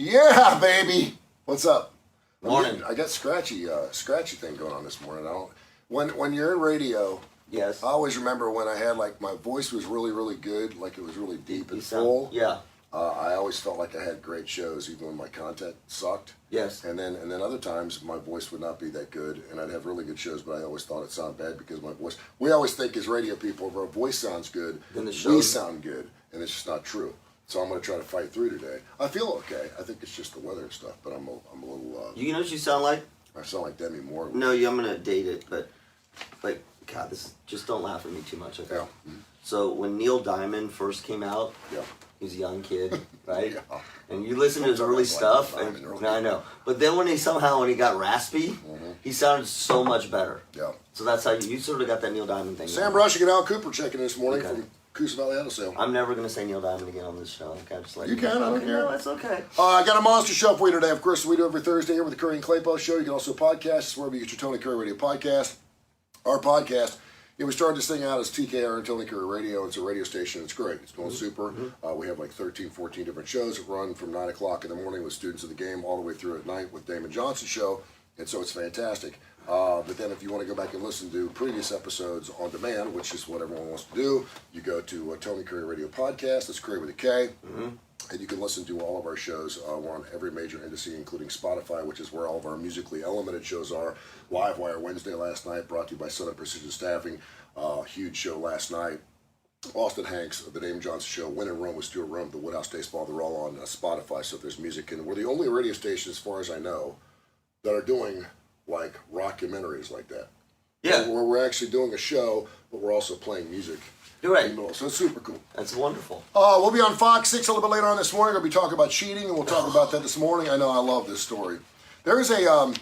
Yeah, baby. What's up? Morning. I got scratchy thing going on this morning. I don't. When you're in radio, Yes. I always remember when I had like my voice was really really good, like it was really deep and full. Yeah. I always felt like I had great shows, even when my content sucked. Yes. And then other times my voice would not be that good, and I'd have really good shows, but I always thought it sounded bad because my voice. We always think as radio people, if our voice sounds good, then the we show sound good, and it's just not true. So I'm going to try to fight through today. I feel okay. I think it's just the weather and stuff, but I'm a little. You know what you sound like? I sound like Demi Moore. No, I'm gonna date it, but God, just don't laugh at me too much. Okay. Yeah. Mm-hmm. So when Neil Diamond first came out, Yeah. he was a young kid, right? Yeah. And you listen to his early stuff, and I know. But then when he got raspy, he sounded so much better. Yeah. So that's how you sort of got that Neil Diamond thing. Sam Brushing and Al Cooper checking in this morning Okay. from Coosa Valley Auto Sale. I'm never gonna say Neil Diamond again on this show. Okay, just like You can, I don't care. No, it's okay. I got a monster show for you today. Of course, we do every Thursday here with the Kurre and Klapow show. You can also podcast. It's wherever you get your Tony Kurre Radio podcast. Our podcast. We started this thing out as TKR and Tony Kurre Radio. It's a radio station. It's great. It's going super. We have like 13, 14 different shows that run from 9 o'clock in the morning with students of the game all the way through at night with Damon Johnson's show. And so it's fantastic. But then if you want to go back and listen to previous episodes on demand, which is what everyone wants to do, you go to Tony Kurre Radio Podcast. That's Kurre with a K. And you can listen to all of our shows. We're on every major indice, including Spotify, which is where all of our musically elemented shows are. Livewire Wednesday last night, brought to you by Southern Precision Staffing. Huge show last night. Austin Hanks, the Damon Johnson Show, Win in Rome with Stuart Rome, the Woodhouse Baseball. They're all on Spotify, so if there's music. And we're the only radio station, as far as I know, that are doing like rockumentaries like that. Yeah. Where we're actually doing a show, but we're also playing music. You're right. In the middle. So it's super cool. That's wonderful. We'll be on Fox 6 a little bit later on this morning. We'll be talking about cheating, and we'll talk about that this morning. I know I love this story. There is a,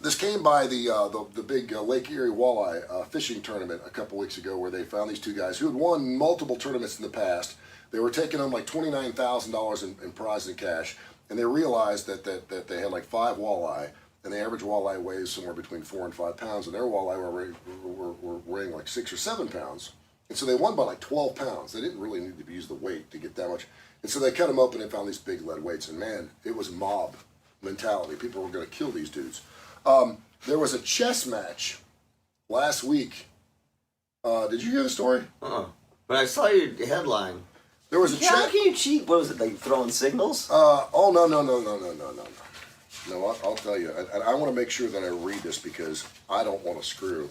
this came by the big Lake Erie Walleye fishing tournament a couple weeks ago where they found these two guys who had won multiple tournaments in the past. They were taking home like $29,000 in prize and cash, and they realized that they had like 5 walleye, and the average walleye weighs somewhere between 4 and 5 pounds, and their walleye were weighing like 6 or 7 pounds. And so they won by like 12 pounds. They didn't really need to use the weight to get that much. And so they cut them open and found these big lead weights. And man, it was mob mentality. People were going to kill these dudes. There was a chess match last week. Did you hear the story? But I saw your headline. There was a chess. How can you cheat? What was it? Like throwing signals? No. No, I'll tell you. I want to make sure that I read this because I don't want to screw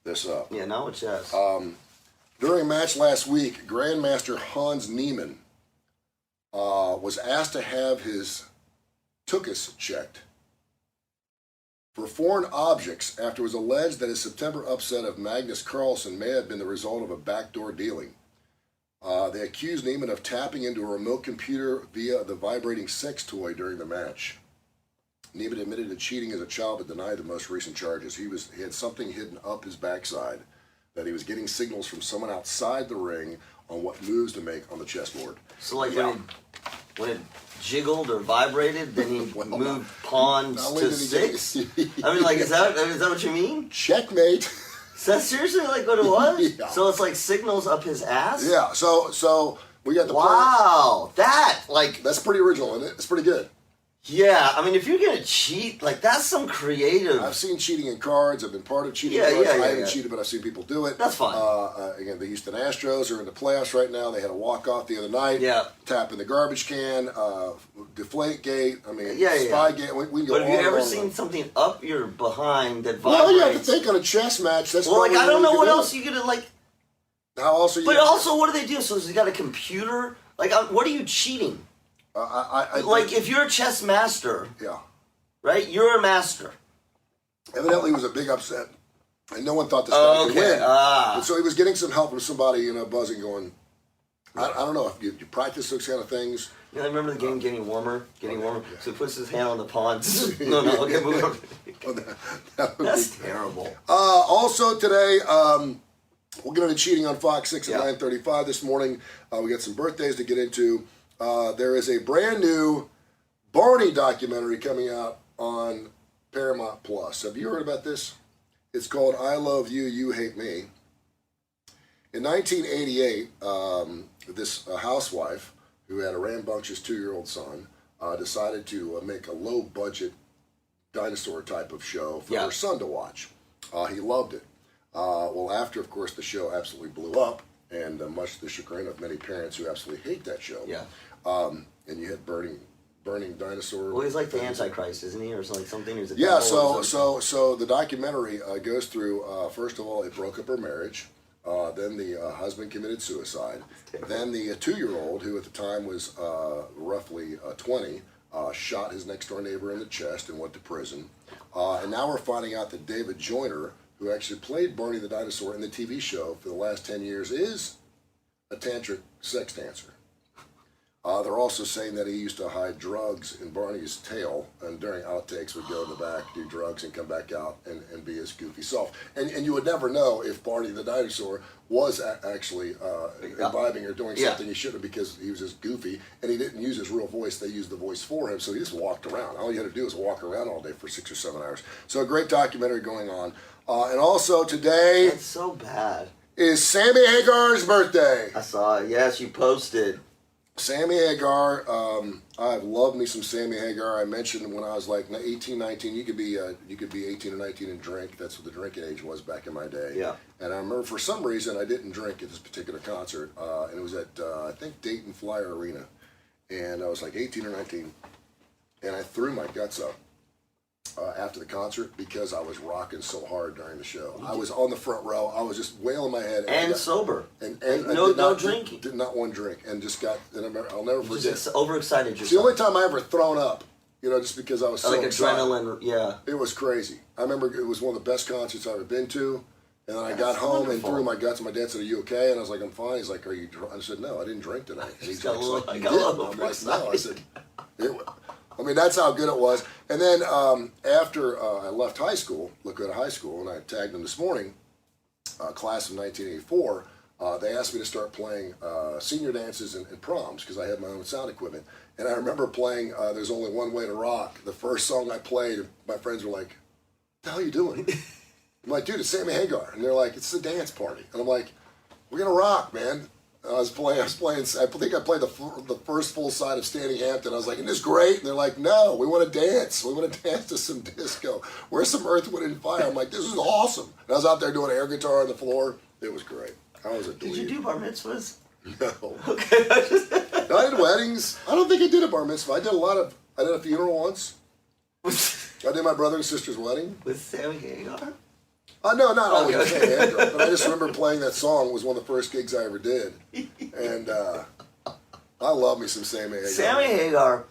this up. Yeah, not with chess. During a match last week, Grandmaster Hans Niemann was asked to have his tuchus checked for foreign objects after it was alleged that his September upset of Magnus Carlsen may have been the result of a backdoor dealing. They accused Niemann of tapping into a remote computer via the vibrating sex toy during the match. Niemann admitted to cheating as a child but denied the most recent charges. He had something hidden up his backside that he was getting signals from someone outside the ring on what moves to make on the chessboard. So like when it jiggled or vibrated, then he moved pawns to 6? I mean, like, is that what you mean? Checkmate. Is that seriously like what it was? Yeah. So it's like signals up his ass? Yeah, so we got the Wow, that's pretty original, isn't it? It's pretty good. Yeah, I mean, if you're gonna cheat, like that's some creative. I've seen cheating in cards. I've been part of cheating Yeah, in cards. yeah, I haven't yeah. cheated, but I've seen people do it. That's fine. Again, the Houston Astros are in the playoffs right now. They had a walk-off the other night. Yeah. Tap in the garbage can, deflate gate. I mean, Yeah. spy gate. We can go But have you on and ever on. seen something up your behind that vibrates? Well, you have to think on a chess match. That's Well, like probably I don't know really what good. else you could like. How else are you? But also, what do they do? So he's got a computer. Like, what are you cheating? Like, if you're a chess master, yeah. right? You're a master. Evidently, it was a big upset, and no one thought this guy could win. And so he was getting some help from somebody, buzzing, going. I don't know if you practice those kind of things. You know, I remember the game Getting Warmer. Yeah. So he puts his hand on the pawn. No, okay, move on. That's terrible. Also today, we're going to be cheating on Fox 6 at 9:35 this morning. We got some birthdays to get into. There is a brand new Barney documentary coming out on Paramount Plus. Have you heard about this? It's called I Love You, You Hate Me. In 1988, this housewife who had a rambunctious 2-year-old son decided to make a low-budget dinosaur type of show for her son to watch. He loved it. Well, after, of course, the show absolutely blew up, and much to the chagrin of many parents who absolutely hate that show. Yeah. And you had burning dinosaur. Well, he's like the Antichrist, isn't he, or something? Or is it yeah. So the documentary goes through. First of all, it broke up her marriage. Then the husband committed suicide. Then the 2-year-old, who at the time was roughly 20, shot his next door neighbor in the chest and went to prison. And now we're finding out that David Joyner, who actually played Barney the dinosaur in the TV show for the last 10 years, is a tantric sex dancer. They're also saying that he used to hide drugs in Barney's tail, and during outtakes would go in the back, do drugs, and come back out and be his goofy self. And you would never know if Barney the dinosaur was actually imbibing or doing something he shouldn't, because he was just goofy, and he didn't use his real voice. They used the voice for him, so he just walked around. All you had to do was walk around all day for 6 or 7 hours. So a great documentary going on. And also today... That's so bad. ...is Sammy Hagar's birthday. I saw it. Yes, you posted. Sammy Hagar, I've loved me some Sammy Hagar. I mentioned when I was like 18, 19, you could be 18 or 19 and drink. That's what the drinking age was back in my day. Yeah. And I remember for some reason I didn't drink at this particular concert, and it was at I think Dayton Flyer Arena, and I was like 18 or 19, and I threw my guts up after the concert because I was rocking so hard during the show. I was on the front row. I was just wailing my head. And sober. And no drinking. Did not one drink, and just got. And I'll never forget. Just overexcited yourself. It's the only time I ever thrown up. Just because I was so excited. Adrenaline. Yeah. It was crazy. I remember it was one of the best concerts I've ever been to. And then I got home and threw my guts. My dad said, "Are you okay?" And I was like, "I'm fine." He's like, "Are you drunk?" I said, "No, I didn't drink tonight." And he's like, "You did?" I'm like, "No." I said, that's how good it was. And then after I left high school, Lakota High School, and I tagged them this morning, class of 1984, they asked me to start playing senior dances and proms because I had my own sound equipment. And I remember playing There's Only One Way to Rock. The first song I played, my friends were like, "What the hell are you doing?" I'm like, "Dude, it's Sammy Hagar." And they're like, "It's a dance party." And I'm like, "We're going to rock, man." I think I played the first full side of Standing Hampton. I was like, "Isn't this great?" And they're like, "No, we want to dance. We want to dance to some disco. Where's some Earth, Wind, and Fire?" I'm like, "This is awesome." And I was out there doing air guitar on the floor. It was great. I was a dweeb. Did you do bar mitzvahs? No. Okay. I did weddings. I don't think I did a bar mitzvah. I did a funeral once. I did my brother and sister's wedding. With Sammy Hagar? No, not always with Sammy Hagar, but I just remember playing that song. It was one of the first gigs I ever did. And I love me some Sammy Hagar.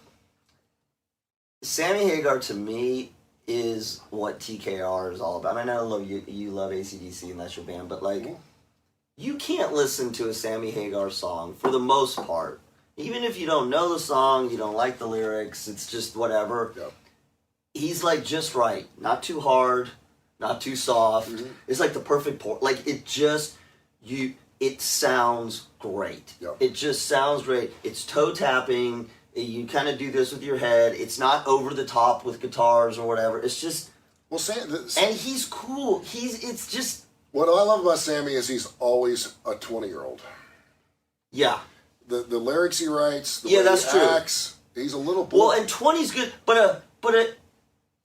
Sammy Hagar to me is what TKR is all about. I know you love AC/DC and that's your band, but you can't listen to a Sammy Hagar song for the most part. Even if you don't know the song, you don't like the lyrics, it's just whatever. Yep. He's just right. Not too hard, not too soft. Mm-hmm. It's like the perfect pour. It sounds great. Yep. It just sounds great. It's toe tapping. You kind of do this with your head. It's not over the top with guitars or whatever. It's just... and he's cool. It's just... What I love about Sammy is he's always a 20-year-old. Yeah. The lyrics he writes, the way that's he acts, he's a little boy. Well, and 20's good, but a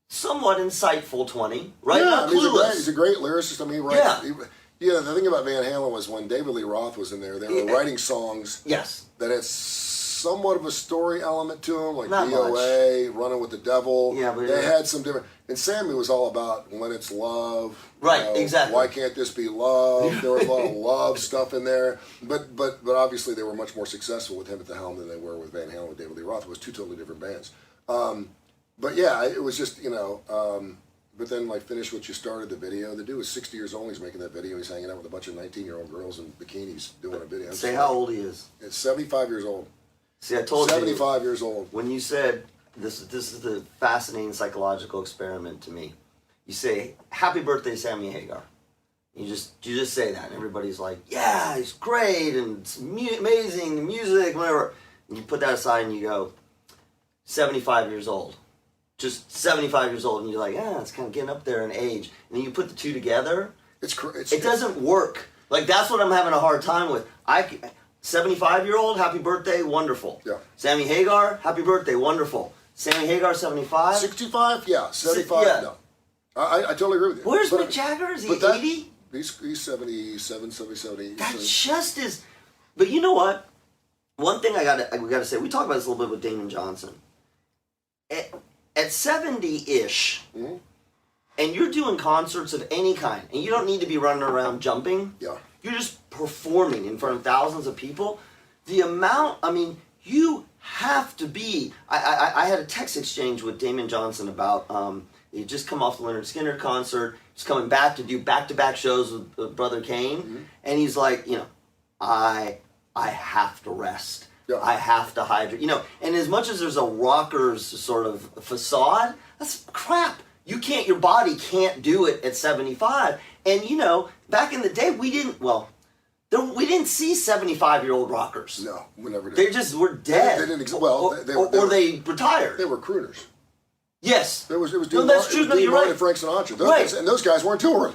somewhat insightful 20, right? Yeah, Not clueless. He's a great lyricist. I mean, the thing about Van Halen was when David Lee Roth was in there, they were writing songs that had somewhat of a story element to them, like DOA, Running with the Devil. Yeah, but they had some different... And Sammy was all about when it's love. Right, exactly. Why can't this be love? There was a lot of love stuff in there. But obviously they were much more successful with him at the helm than they were with Van Halen with David Lee Roth. It was two totally different bands. But yeah, it was just, but then finish what you started the video. The dude was 60 years old. He's making that video. He's hanging out with a bunch of 19-year-old girls in bikinis doing a video. Say how old he is. It's 75 years old. See, I told 75 years old. When you said, this is the fascinating psychological experiment to me. You say, "Happy birthday, Sammy Hagar." You just say that, and everybody's like, "Yeah, he's great, and it's amazing, the music, whatever." And you put that aside and you go, 75 years old. Just 75 years old, and you're like, it's kind of getting up there in age. And then you put the two together, it doesn't work. That's what I'm having a hard time with. 75-year-old, happy birthday, wonderful. Yeah. Sammy Hagar, happy birthday, wonderful. Sammy Hagar, 75. 65, yeah. 75, yeah. no. I totally agree with you. Where's But- Mick Jagger? Is he but that- 80? He's 77, 78. That just is. But you know what? One thing we gotta say. We talked about this a little bit with Damon Johnson. At 70-ish, Mm-hmm. and you're doing concerts of any kind, and you don't need to be running around jumping. Yeah. You're just performing in front of thousands of people. The amount, I mean, you have to be. I had a text exchange with Damon Johnson about he just come off the Leonard Skinner concert. He's coming back to do back-to-back shows with Brother Kane, Mm-hmm. and he's like, I have to rest. Yeah. I have to hydrate. And as much as there's a rocker's sort of facade, that's crap. Your body can't do it at 75. And back in the day, we didn't see 75-year-old rockers. No, we never did. They just were dead. They didn't exist. Well, or they retired. They were crooners. Yes. It was No, Dean that's true. No, Dean you're Martin right. and Frank Sinatra. Right. Those guys weren't touring.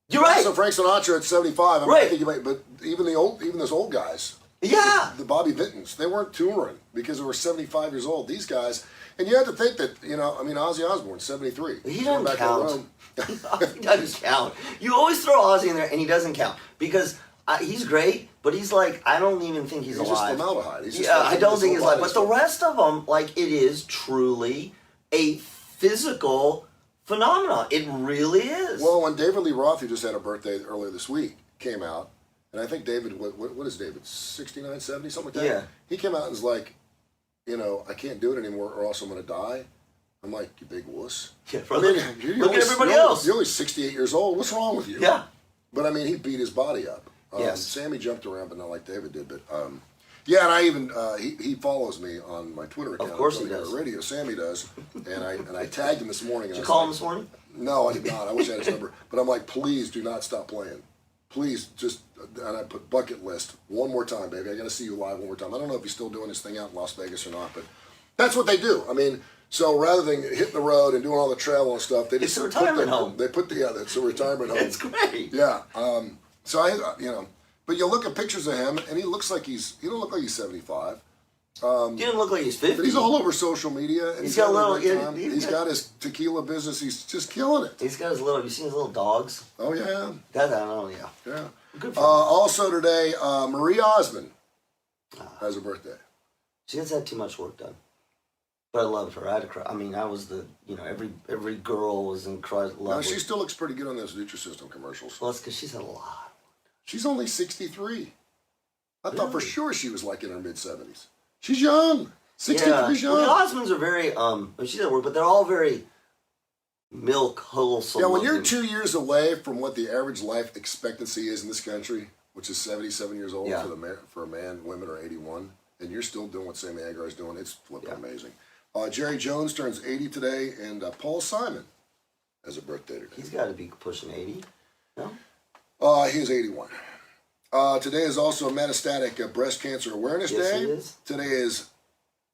You're right. So Frank Sinatra at 75. I mean, Right. I think you might, but even those old guys. Yeah. The Bobby Vintons, they weren't touring because they were 75 years old. These guys, and you have to think that Ozzy Osbourne, 73. He Going doesn't back to count. Rome. He doesn't count. You always throw Ozzy in there, and he doesn't count because he's great, but he's like, I don't even think he's He's alive. just formaldehyde. I don't think he's alive. alive. But the rest of them, like, it is truly a physical phenomenon. It really is. Well, when David Lee Roth, who just had a birthday earlier this week, came out, and I think David, what is David, 69, 70, something like that? Yeah. He came out and was like, I can't do it anymore or else I'm going to die. I'm like, you big wuss. Yeah, I mean, you're look at only- everybody you're only- else. You're only 68 years old. What's wrong with you? Yeah. But I mean, he beat his body up. Yes. Sammy jumped around, but not like David did. But yeah, and I even he follows me on my Twitter account. Of course he Tony Kurre does. Radio. Sammy does, and I tagged him this morning. Did you call him this morning? No, I did not. I wish I had his number. But I'm like, please do not stop playing. Please just, and I put bucket list one more time, baby. I got to see you live one more time. I don't know if he's still doing his thing out in Las Vegas or not, but that's what they do. I mean, so rather than hitting the road and doing all the travel and stuff, they just It's a retirement home. They put it's a retirement home. It's great. Yeah. So but you look at pictures of him, and he don't look like he's 75. He didn't look like he's 50. But he's all over social media. And He's got a little- great time. he's He's got- got his tequila business. He's just killing it. He's got his little. You seen his little dogs? Oh yeah, That I don't know. Yeah. yeah. Good for him. Also today, Marie Osmond has a birthday. She hasn't had too much work done, but I loved her. I had to cry. I mean, I was every girl was in love. Now, with. she still looks pretty good on those Nutrisystem commercials. Well, it's because she's had a lot. She's only 63. I thought for Really? sure she was like in her mid 70s. She's young. 63 Yeah. is young. Well, the Osmonds are very she's at work, but they're all very milk wholesome. Yeah, when you're looking. 2 years away from what the average life expectancy is in this country, which is 77 years old Yeah. for a man, women are 81, and you're still doing what Sammy Hagar is doing, it's flipping Yeah. amazing. Jerry Jones turns 80 today, and Paul Simon has a birthday today. He's got to be pushing 80. No. He is 81. Today is also Metastatic Breast Cancer Awareness Yes, Day. it is. Today is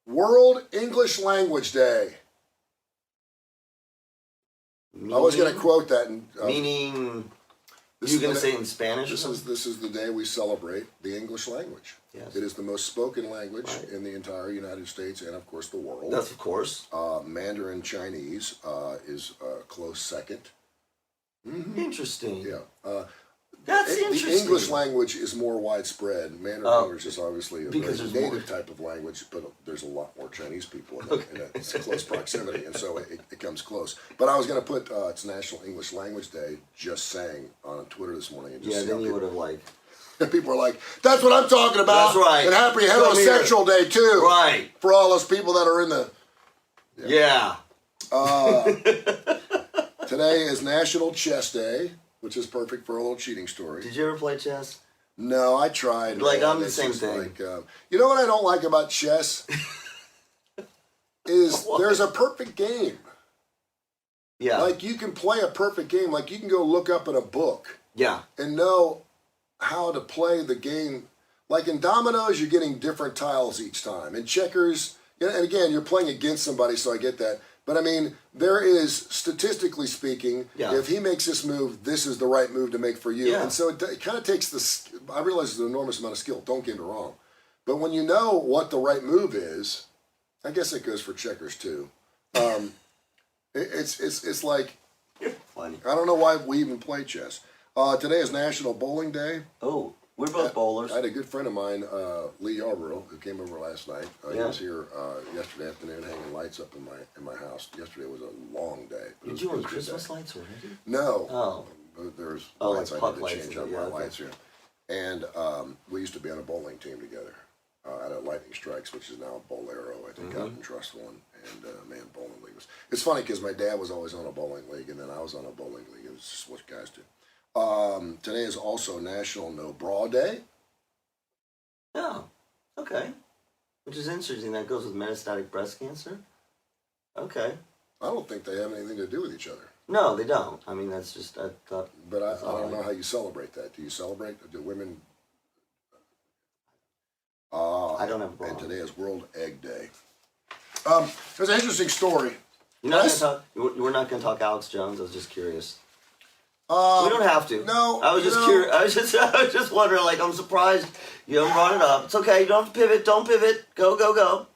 World English Language Day. I was going to quote that. Meaning, this you is going to the- say in Spanish? or This something? is the day we celebrate the English language. Yes. It is the most spoken language Right. in the entire United States and, of course, the world. That's of course. Mandarin Chinese is a close second. Interesting. Yeah. That's interesting. The English language is more widespread. Mandarin Oh. English is obviously a Because very there's native more. type of language, but there's a lot more Chinese people in it's close proximity, and so it comes close. But I was going to put it's National English Language Day, just saying, on Twitter this morning. And just Yeah, see then how you would have people are like, that's what I'm talking about. That's right. And happy Come here. heterosexual day, too. Right. For all those people that are in the... Yeah. Today is National Chess Day, which is perfect for a little cheating story. Did you ever play chess? No, I tried. Like, man. I'm the It's same just thing. like, you know what I don't like about chess? is What? there's a perfect game. Yeah. Like, you can play a perfect game. Like, you can go look up in a book yeah. and know how to play the game. Like in dominoes, you're getting different tiles each time. In checkers, and again, you're playing against somebody, so I get that. But I mean, there is, statistically speaking, Yeah. if he makes this move, this is the right move to make for you. Yeah. And so it kind of takes I realize it's an enormous amount of skill. Don't get me wrong, but when you know what the right move is, I guess it goes for checkers too. It's like Funny. I don't know why we even play chess. Today is National Bowling Day. Oh, we're both bowlers. I had a good friend of mine, Lee Yarborough, who came over last night. He was here yesterday afternoon hanging lights up in my house. Yesterday was a long day. Did you want Christmas lights already? No. Oh. There's lights like I had to lights change out my lights here. And we used to be on a bowling team together at a Lightning Strikes, which is now Bolero, I think, out in Trust One. And man, bowling league was. It's funny because my dad was always on a bowling league, and then I was on a bowling league. It was just what guys do. Today is also National No Bra Day. Oh, okay. Which is interesting. That goes with metastatic breast cancer. Okay. I don't think they have anything to do with each other. No, they don't. I mean, that's just I thought. But I don't know how you celebrate that. Do you celebrate? Do women? I don't have a bra. And today is World Egg Day. There's an interesting story. You're not gonna talk. We're not going to talk Alex Jones. I was just curious. We don't have to. No, I was just curious. I was just wondering. Like, I'm surprised you haven't brought it up. It's okay. You don't have to pivot. Don't pivot. Go, go, go.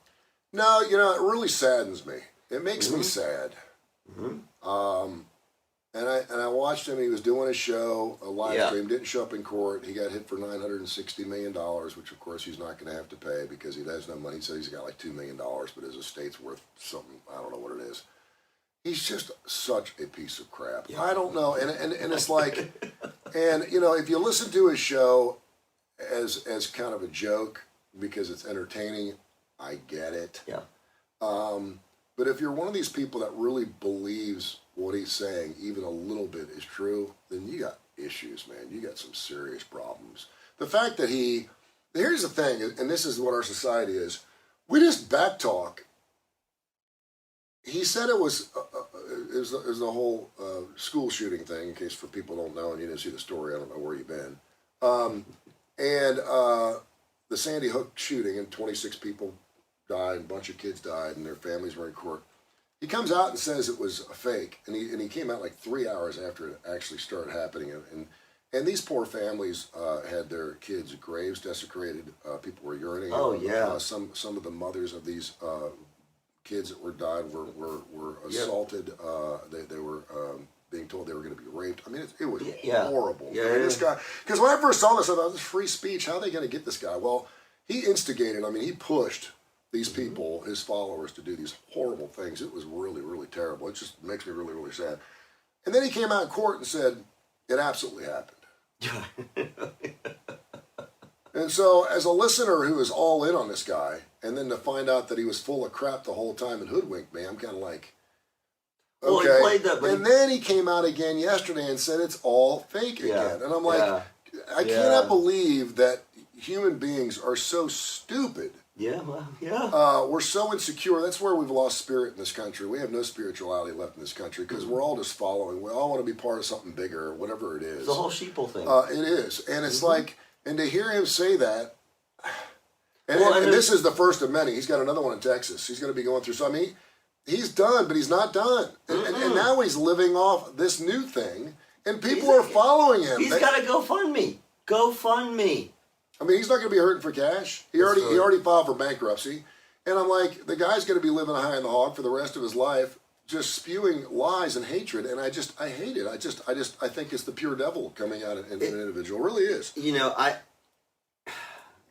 No, it really saddens me. It makes me sad. And I watched him. He was doing a show, a live stream. Didn't show up in court. He got hit for $960 million, which of course he's not going to have to pay because he has no money. He said he's got like $2 million, but his estate's worth something. I don't know what it is. He's just such a piece of crap. I don't know, and it's like, and if you listen to his show as kind of a joke because it's entertaining, I get it. Yeah. But if you're one of these people that really believes what he's saying, even a little bit, is true, then you got issues, man. You got some serious problems. The fact that here's the thing, and this is what our society is. We just backtalk. He said it was the whole school shooting thing, in case for people don't know, and you didn't see the story, I don't know where you've been. And the Sandy Hook shooting, and 26 people died, a bunch of kids died, and their families were in court. He comes out and says it was a fake, and he came out like 3 hours after it actually started happening, and these poor families had their kids' graves desecrated. People were urinating. Oh yeah. Some of the mothers of these kids that were died were assaulted. They were being told they were going to be raped. I mean, it was horrible. Yeah, I mean, this guy. Because when I first saw this, I thought, this is free speech. How are they going to get this guy? Well, he instigated. I mean, he pushed these people, his followers, to do these horrible things. It was really, really terrible. It just makes me really, really sad. And then he came out in court and said, it absolutely happened. And so, as a listener who is all in on this guy, and then to find out that he was full of crap the whole time and hoodwinked me, I'm kind of like, okay. Well, he played that, and then he came out again yesterday and said it's all fake again. And I'm like, I cannot believe that human beings are so stupid. Yeah, well, yeah. We're so insecure. That's where we've lost spirit in this country. We have no spirituality left in this country because we're all just following. We all want to be part of something bigger, whatever it is. It's the whole sheeple thing. It is. And it's like, and to hear him say that, and this is the first of many. He's got another one in Texas. He's going to be going through. So, I mean, he's done, but he's not done. And now he's living off this new thing, and people are following him. He's got a GoFundMe. GoFundMe. I mean, he's not going to be hurting for cash. He already filed for bankruptcy. And I'm like, the guy's going to be living high in the hog for the rest of his life, just spewing lies and hatred. And I hate it. I think it's the pure devil coming out in an individual. It really is.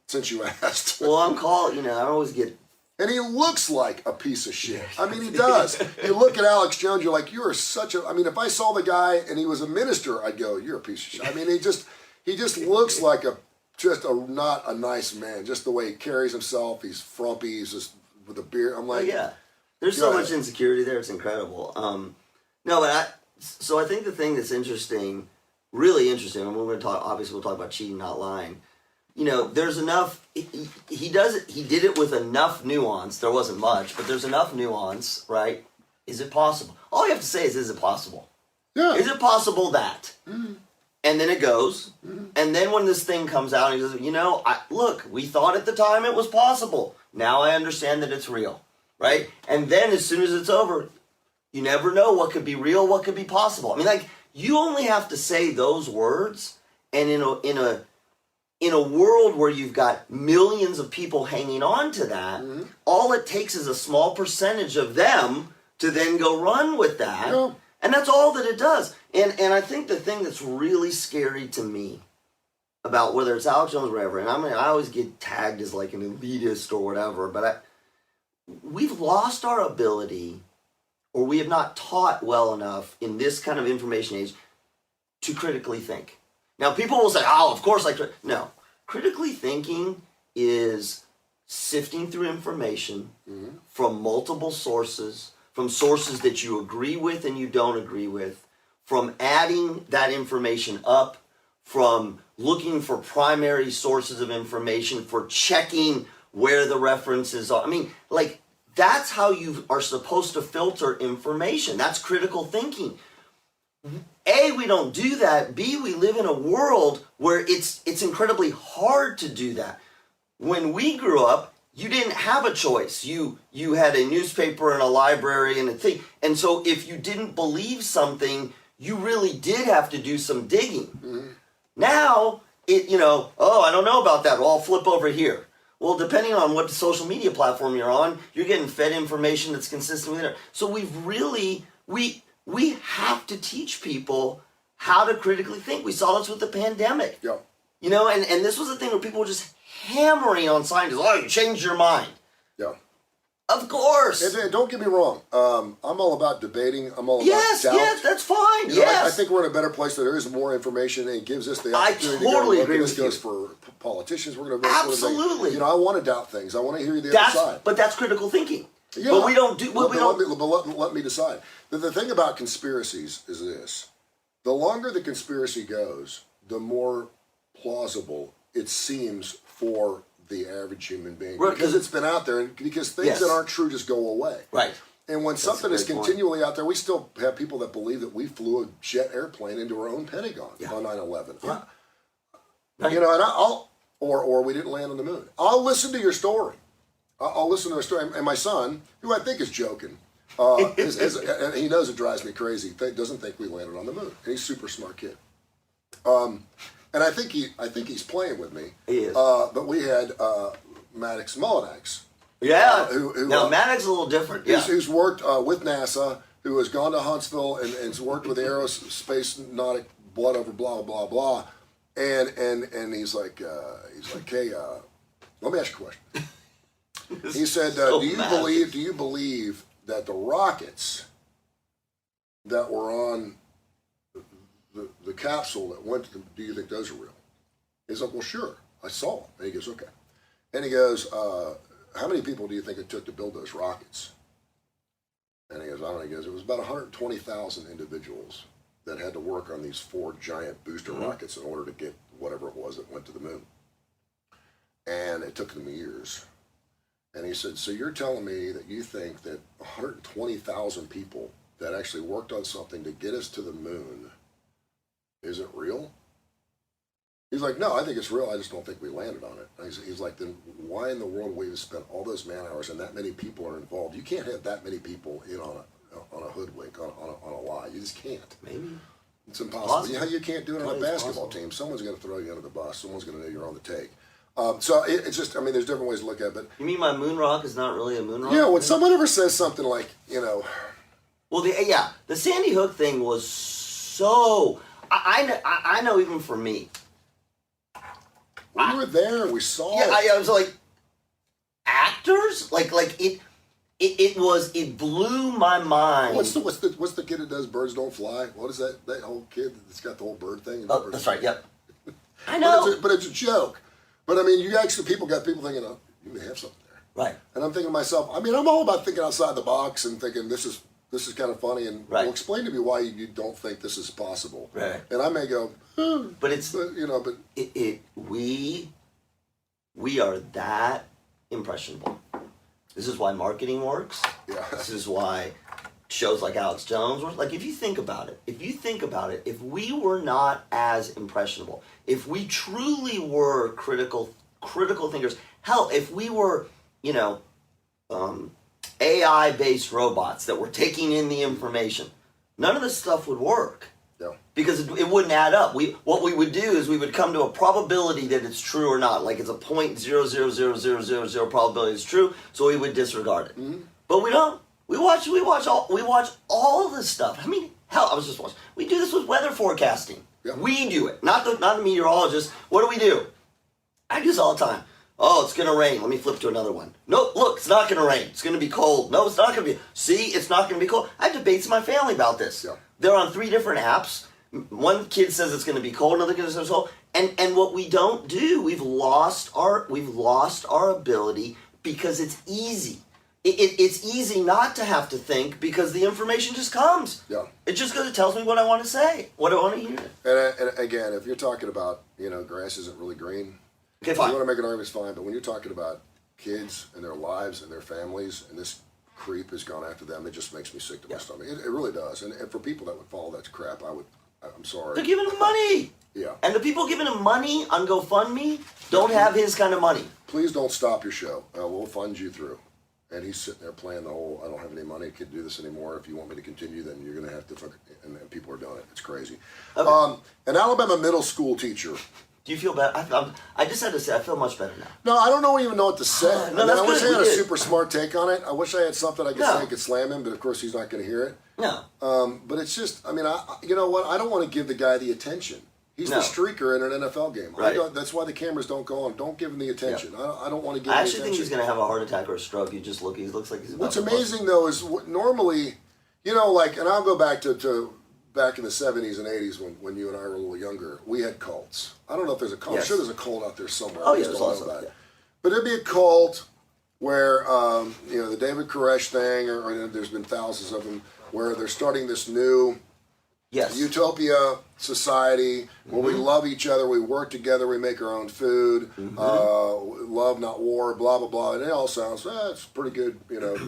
Since you asked. Well, I'm called, I always get. And he looks like a piece of shit. I mean, he does. You look at Alex Jones, you're like, you are such a. I mean, if I saw the guy and he was a minister, I'd go, you're a piece of shit. I mean, he just looks like not a nice man. Just the way he carries himself, he's frumpy. He's just with a beard. I'm like, there's so much insecurity there. It's incredible. So I think the thing that's interesting, really interesting, and we're going to talk. Obviously, we'll talk about cheating, not lying. There's enough. He does it. He did it with enough nuance. There wasn't much, but there's enough nuance, right? Is it possible? All you have to say is it possible? Yeah. Is it possible that? Mm-hmm. And then it goes. Mm-hmm. And then when this thing comes out, he goes, look, we thought at the time it was possible. Now I understand that it's real, right? And then as soon as it's over, you never know what could be real, what could be possible. I mean, like, you only have to say those words, and in in a world where you've got millions of people hanging on to that, all it takes is a small percentage of them to then go run with that. Yeah. And that's all that it does. And I think the thing that's really scary to me about whether it's Alex Jones or whatever, and I always get tagged as like an elitist or whatever, but we've lost our ability, or we have not taught well enough in this kind of information age to critically think. Now, people will say, oh, of course, no. Critically thinking is sifting through information from multiple sources, from sources that you agree with and you don't agree with, from adding that information up, from looking for primary sources of information, for checking where the references are. I mean, like, that's how you are supposed to filter information. That's critical thinking. A, we don't do that. B, we live in a world where it's incredibly hard to do that. When we grew up, you didn't have a choice. You had a newspaper and a library and a thing. And so if you didn't believe something, you really did have to do some digging. Now, I don't know about that. Well, I'll flip over here. Well, depending on what social media platform you're on, you're getting fed information that's consistent with it. So we have to teach people how to critically think. We saw this with the pandemic. Yeah. And this was the thing where people were just hammering on scientists. Oh, you changed your mind. Yeah. Of course. And don't get me wrong. I'm all about debating. I'm all about doubt. Yes, that's fine. I think we're in a better place. There is more information, and it gives us the opportunity I totally to agree with you. This goes for politicians. We're going to Absolutely. I want to doubt things. I want to hear the other side. But that's critical thinking. Yeah. But we don't do. Let me decide. The thing about conspiracies is this: the longer the conspiracy goes, the more plausible it seems for the average human being, Right, because it's been out there, and because things that aren't true just go away. Right. And when something is great point. continually out there, we still have people that believe that we flew a jet airplane into our own Pentagon on 9/11. Yeah. And or we didn't land on the moon. I'll listen to your story. I'll listen to a story. And my son, who I think is joking, and he knows it drives me crazy. Doesn't think we landed on the moon. And he's a super smart kid. And I think he's playing with me. He is. But we had Maddox Mullinax. Yeah. Who now Maddox is a little different. Yeah. Who's worked with NASA, who has gone to Huntsville and worked with aerospace nautic, blah blah blah blah, and he's like, hey, let me ask you a question. He said, do you believe that the rockets that were on the capsule that went to them, do you think those are real? He's like, well, sure, I saw them. And he goes, okay. And he goes, how many people do you think it took to build those rockets? And he goes, I don't know. He goes, it was about 120,000 individuals that had to work on these 4 giant booster rockets in order to get whatever it was that went to the moon. And it took them years. And he said, so you're telling me that you think that 120,000 people that actually worked on something to get us to the moon isn't real? He's like, no, I think it's real. I just don't think we landed on it. And he's like, then why in the world would we have spent all those man hours and that many people are involved? You can't have that many people in on a hoodwink, on a lie. You just can't. Maybe. It's impossible. You can't do it on a basketball team. Someone's going to throw you under the bus. Someone's going to know you're on the take. So it's just, there's different ways to look at it. But you mean my moon rock is not really a moon rock? Yeah, when someone ever says something like, Well, the Sandy Hook thing was so... I know even for me. We were there. We saw it. I was like, actors? It blew my mind. What's the kid that does Birds Don't Fly? What is that whole kid that's got the whole bird thing? Oh, that's right, yep. I know. But it's a joke. But you actually, got people thinking, oh, you may have something there. Right. And I'm thinking to myself, I'm all about thinking outside the box and thinking this is kind of funny, and right. Well, explain to me why you don't think this is possible. Right. And I may go, but it's we are that impressionable. This is why marketing works. Yeah. This is why shows like Alex Jones work. Like, if you think about it, if we were not as impressionable, if we truly were critical thinkers, hell, if we were, AI-based robots that were taking in the information, none of this stuff would work. Yeah. Because it wouldn't add up. What we would do is we would come to a probability that it's true or not. Like it's a 0.000000 probability it's true, so we would disregard it. Mm-hmm. But we don't. We watch all this stuff. I mean, hell, I was just watching. We do this with weather forecasting. Yeah. We do it, not the meteorologist. What do? I do this all the time. Oh, it's going to rain. Let me flip to another one. Nope, look, it's not going to rain. It's going to be cold. No, it's not going to be. See, it's not going to be cold. I have debates in my family about this. Yeah. They're on 3 different apps. One kid says it's going to be cold, another kid says it's cold. And what we don't do, we've lost our ability because it's easy. It's easy not to have to think because the information just comes. Yeah. It just goes. It tells me what I want to say, what I want to hear. And again, if you're talking about, grass isn't really green. Okay, If fine. you want to make an argument, it's fine. But when you're talking about kids and their lives and their families, and this creep has gone after them, it just makes me sick to my stomach. It really does. And for people that would follow that crap, I'm sorry. They're giving him money. Yeah. And the people giving him money on GoFundMe don't have his kind of money. Please don't stop your show. We'll fund you through. And he's sitting there playing the whole, I don't have any money, I can't do this anymore. If you want me to continue, then you're going to have to fuck it. And people are doing it. It's crazy. Okay. An Alabama middle school teacher. Do you feel bad? I just had to say, I feel much better now. No, I don't even know what to say. No, that's I wish good. I had a super smart take on it. I wish I had something I could say No. I could slam him, but of course he's not going to hear it. No. But it's just, you know what? I don't want to give the guy the attention. He's the streaker in an NFL game. Right. That's why the cameras don't go on. Don't give him the attention. Yeah. I don't want to give him I the actually attention. think he's going to have a heart attack or a stroke. He looks like he's about What's to bust. amazing though is normally, and I'll go back to back in the 70s and 80s when you and I were a little younger, we had cults. I don't know if there's a cult. Yes. I'm sure there's a cult out there somewhere. Oh, I yeah, just there's don't also, know about it. yeah. But it'd be a cult where, the David Koresh thing, or there's been thousands of them, where they're starting this new Yes. utopia society where we love each other, we work together, we make our own food, love not war, blah blah blah. And it all sounds it's pretty good,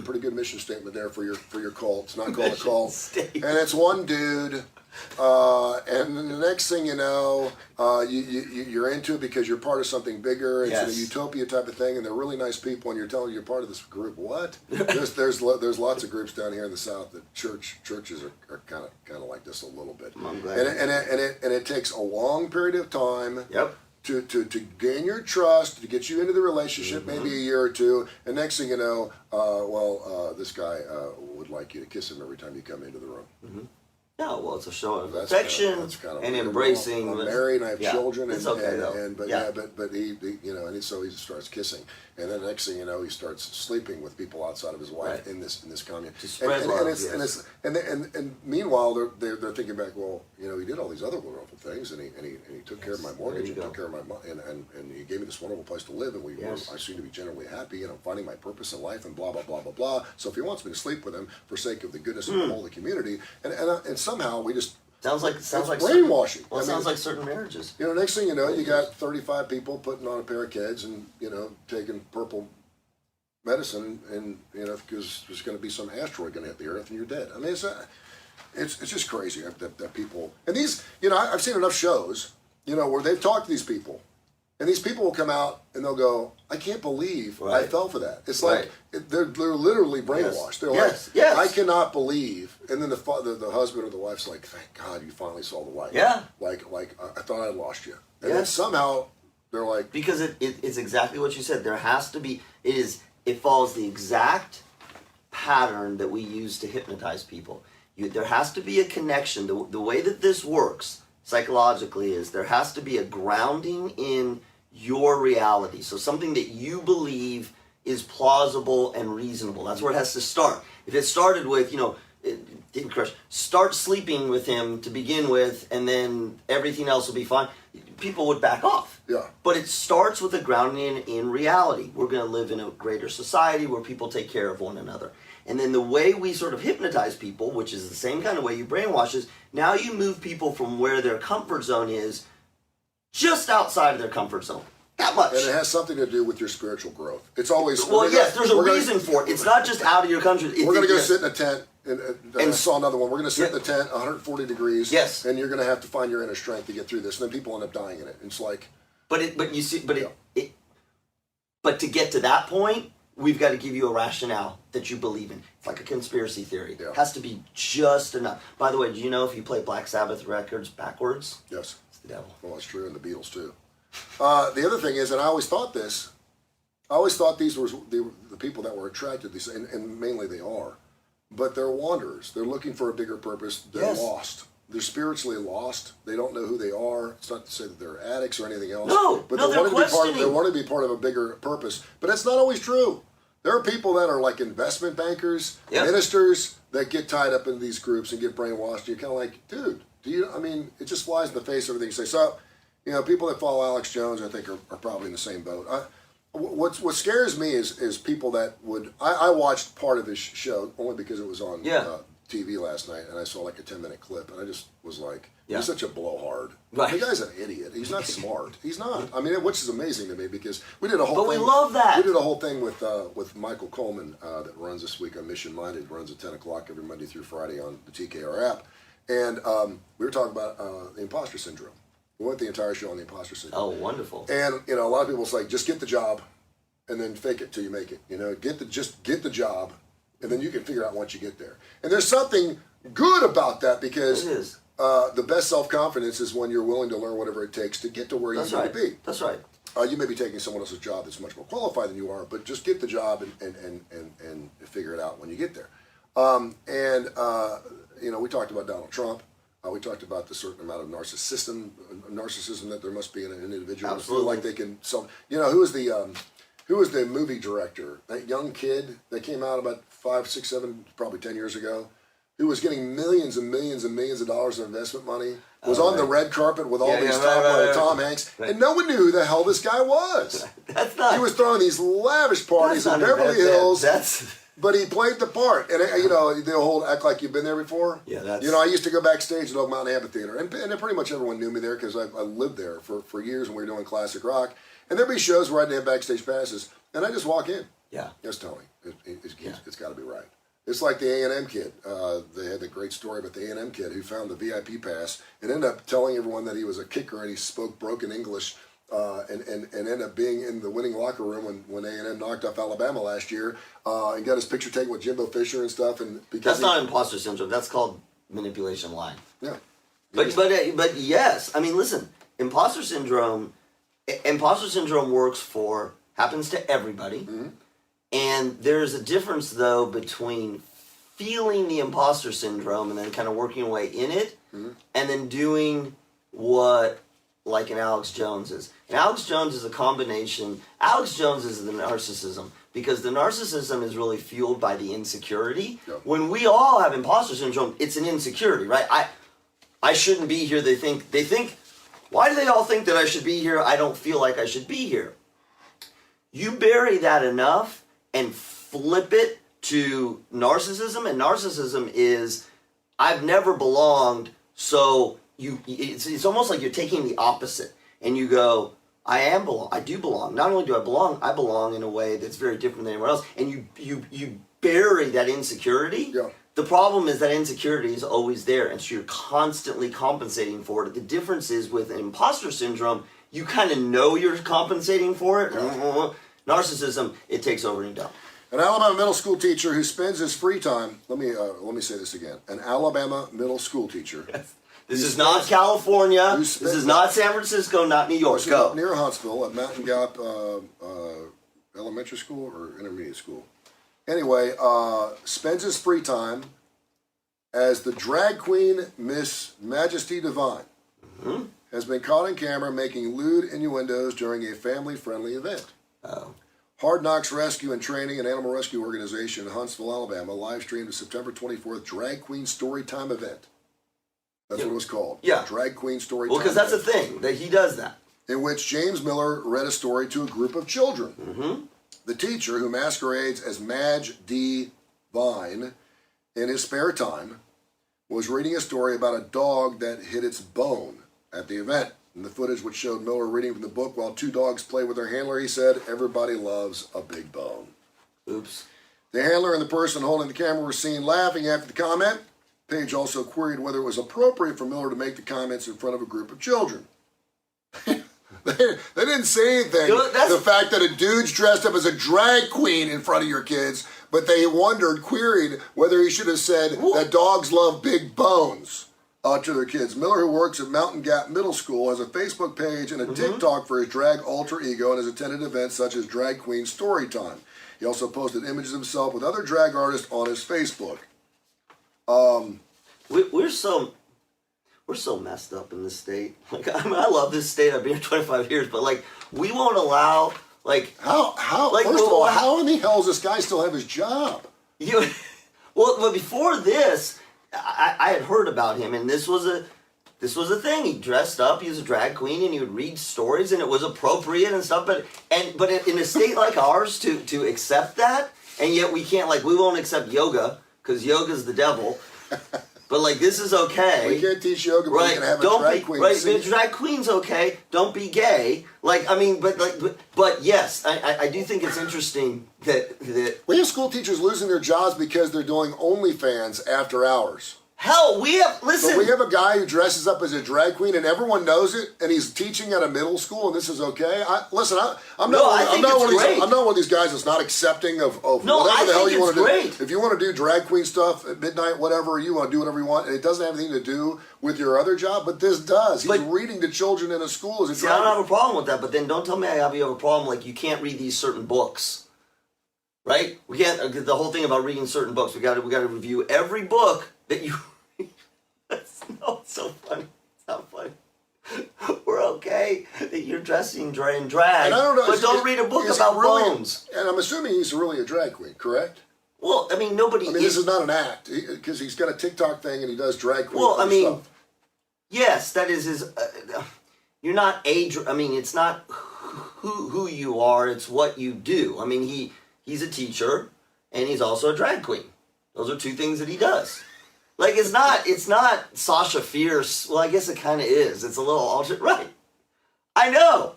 pretty good mission statement there for your cult. It's not called a cult, Statement. and it's one dude. And the next thing you know, you're into it because you're part of something bigger. It's Yes. a utopia type of thing, and they're really nice people. And you're telling you're part of this group. What? there's lots of groups down here in the South that churches are kind of like this a little bit. I'm glad. And it takes a long period of time. Yep. To gain your trust, to get you into the relationship, maybe a year or two, and next thing you know, this guy would like you to kiss him every time you come into the room. No, well, it's a show of That's affection that's kind of and weird. embracing. I'm married and I have children, It's and, okay, though. but he and so he starts kissing, and then the next thing you know, he starts sleeping with people outside of his wife Right. in this commune. To spread love, yes. And meanwhile they're thinking back, well, he did all these other wonderful things, and he took care of my mortgage, and you took care of my and he gave me this wonderful place to live, and I seem to be generally happy, and I'm finding my purpose in life, and blah blah blah blah blah. So if he wants me to sleep with him for sake of the goodness of the whole community, and somehow we just Sounds like brainwashing. Well, it sounds like certain marriages. Next thing you know, you got 35 people putting on a pair of kids and, taking purple medicine, and, because there's going to be some asteroid going to hit the earth and you're dead. I mean, it's just crazy that people, and these, I've seen enough shows, where they've talked to these people, and these people will come out and they'll go, I can't believe I fell for that. It's like they're literally brainwashed. They're like, I cannot believe. And then the husband or the wife's like, thank God you finally saw the light. Yeah. Like I thought I'd lost you. And then somehow they're like, because it's exactly what you said. There has to be. It follows the exact pattern that we use to hypnotize people. There has to be a connection. The way that this works psychologically is there has to be a grounding in your reality. So something that you believe is plausible and reasonable. That's where it has to start. If it started with, start sleeping with him to begin with, and then everything else will be fine, people would back off. Yeah. But it starts with a grounding in reality. We're going to live in a greater society where people take care of one another. And then the way we sort of hypnotize people, which is the same kind of way you brainwash, is now you move people from where their comfort zone is just outside of their comfort zone. That much. and it has something to do with your spiritual growth. It's always there's a reason for it. It's not just out of your country. We're going to go sit in a tent. And I saw another one. We're going to sit in the tent, 140 degrees. Yes. And you're going to have to find your inner strength to get through this. And then people end up dying in it. It's like. But to get to that point, we've got to give you a rationale that you believe in. It's like a conspiracy theory. Yeah. It has to be just enough. By the way, do you know if you play Black Sabbath records backwards, Yes. it's the devil? Well, that's true, and the Beatles too. The other thing is, and I always thought this, these were the people that were attracted to these, and mainly they are, but they're wanderers. They're looking for a bigger purpose. They're Yes. lost. They're spiritually lost. They don't know who they are. It's not to say that they're addicts or anything else. No, but no, they they're want to be part. questioning. They want to be part of a bigger purpose. But it's not always true. There are people that are like investment bankers, Yep. ministers that get tied up in these groups and get brainwashed. You're kind of like, dude, do you? I mean, it just flies in the face of everything you say. So, people that follow Alex Jones, I think, are probably in the same boat. What scares me is people that would. I watched part of his show only because it was on TV last night, and I saw like a 10-minute clip, and I just was like, he's such a blowhard. Right. The guy's an idiot. He's not smart. He's not. I mean, which is amazing to me because we did a whole But thing. we love that. We did a whole thing with Michael Coleman that runs this week on Mission Minded. Runs at 10 o'clock every Monday through Friday on the TKR app. And we were talking about the imposter syndrome. We went the entire show on the imposter syndrome. Oh, wonderful. And, a lot of people say, just get the job and then fake it till you make it. Just get the job and then you can figure out once you get there. And there's something good about that because It is. the best self-confidence is when you're willing to learn whatever it takes to get to where you need to be. That's right. You may be taking someone else's job that's much more qualified than you are, but just get the job and figure it out when you get there. We talked about Donald Trump. We talked about the certain amount of narcissism that there must be in an individual. Absolutely. Feel like they can. Who was the movie director? That young kid that came out about 5, 6, 7, probably 10 years ago, who was getting millions and millions and millions of dollars in investment money, was on the red carpet with all these Tom Hanks, and no one knew who the hell this guy was. That's not. He was throwing these lavish parties in Beverly Hills. But he played the part, and the whole act like you've been there before. Yeah, that's. I used to go backstage at Oak Mountain Amphitheater, and pretty much everyone knew me there because I lived there for years, and we were doing classic rock. And there'd be shows where I didn't have backstage passes, and I just walk in. Yeah. That's Tony. It's got to be right. It's like the A&M kid. They had the great story about the A&M kid who found the VIP pass and ended up telling everyone that he was a kicker and he spoke broken English. And ended up being in the winning locker room when A&M knocked off Alabama last year and got his picture taken with Jimbo Fisher and stuff. And because that's not imposter syndrome. That's called manipulation lying. Yeah. But yes, I mean, listen, imposter syndrome happens to everybody. Mm-hmm. And there's a difference, though, between feeling the imposter syndrome and then kind of working your way in it, mm-hmm. and then doing what, like an Alex Jones is. And Alex Jones is a combination. Alex Jones is the narcissism, because the narcissism is really fueled by the insecurity. Yep. When we all have imposter syndrome, it's an insecurity, right? I shouldn't be here. They think, why do they all think that I should be here? I don't feel like I should be here. You bury that enough and flip it to narcissism, and narcissism is, I've never belonged, so it's almost like you're taking the opposite, and you go, I do belong. Not only do I belong in a way that's very different than anyone else, and you bury that insecurity. Yeah. The problem is that insecurity is always there, and so you're constantly compensating for it. The difference is with imposter syndrome, you kind of know you're compensating for it. Yeah. Narcissism, it takes over and you don't. An Alabama middle school teacher who spends his free time. Let me say this again. An Alabama middle school teacher. Yes. This is not California. This is not San Francisco. Not New York. Go near Huntsville at Mountain Gap Elementary School or Intermediate School. Anyway, spends his free time as the drag queen Miss Majesty Divine. Mm-hmm. Has been caught on camera making lewd innuendos during a family-friendly event. Oh. Hard Knocks Rescue and Training, an animal rescue organization in Huntsville, Alabama, live streamed the September 24th Drag Queen Storytime event. That's what it was called. Yeah. Drag Queen Storytime. Well, because that's a thing, that he does that. In which James Miller read a story to a group of children. Mm-hmm. The teacher, who masquerades as Madge D. Vine in his spare time, was reading a story about a dog that hit its bone at the event. In the footage, which showed Miller reading from the book while two dogs play with their handler, he said, "Everybody loves a big bone." Oops. The handler and the person holding the camera were seen laughing after the comment. Page also queried whether it was appropriate for Miller to make the comments in front of a group of children. They didn't say anything. The fact that a dude's dressed up as a drag queen in front of your kids, but they queried whether he should have said that dogs love big bones to their kids. Miller, who works at Mountain Gap Middle School, has a Facebook page and a TikTok for his drag alter ego and has attended events such as Drag Queen Storytime. He also posted images of himself with other drag artists on his Facebook. We're so messed up in this state. Like, I mean, I love this state. I've been here 25 years, but like, we won't allow how like, first of all, how in the hell does this guy still have his job? But before this, I had heard about him, and this was a thing. He dressed up. He was a drag queen, and he would read stories, and it was appropriate and stuff. But in a state like ours, to accept that, and yet we can't, like, we won't accept yoga because yoga's the devil. But like, this is okay. We can't teach yoga, but we can have a drag queen. Right, but drag queen's okay. Don't be gay. Like, I mean, but yes, I do think it's interesting that we have school teachers losing their jobs because they're doing OnlyFans after hours. Hell, we have we have a guy who dresses up as a drag queen, and everyone knows it, and he's teaching at a middle school, and this is okay. I'm not one of these guys that's not accepting of whatever the hell you want to do. If you want to do drag queen stuff at midnight, whatever, you want to do whatever you want, and it doesn't have anything to do with your other job, but this does. He's reading to children in a school as a drag queen. I don't have a problem with that, but then don't tell me you have a problem, like you can't read these certain books. Right? We can't, the whole thing about reading certain books, we got to review every book that you it's so funny. It's not funny. We're okay that you're dressing in drag, and I don't know, but don't read a book about bones. And I'm assuming he's really a drag queen, correct? Well, I mean, this is not an act, because he's got a TikTok thing and he does drag queen stuff. Yes, that is his. You're not it's not who you are. It's what you do. I mean, he's a teacher and he's also a drag queen. Those are two things that he does. Like, it's not Sasha Fierce. Well, I guess it kind of is. It's a little alternate, right? I know.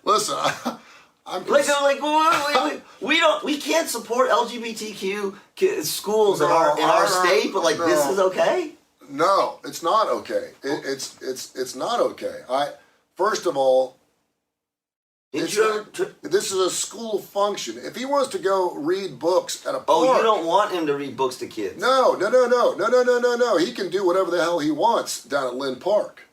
Listen, I'm we can't support LGBTQ schools in our state, but this is okay. No, it's not okay. It's not okay. First of all, this is a school function. If he wants to go read books at a park... Oh, you don't want him to read books to kids. No. He can do whatever the hell he wants down at Lynn Park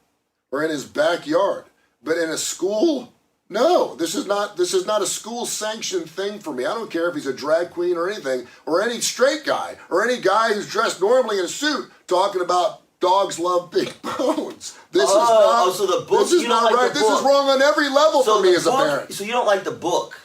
or in his backyard. But in a school, no. This is not a school-sanctioned thing for me. I don't care if he's a drag queen or anything, or any straight guy, or any guy who's dressed normally in a suit talking about dogs love big bones. This is not right. This is wrong on every level for me as a parent. So you don't like the book?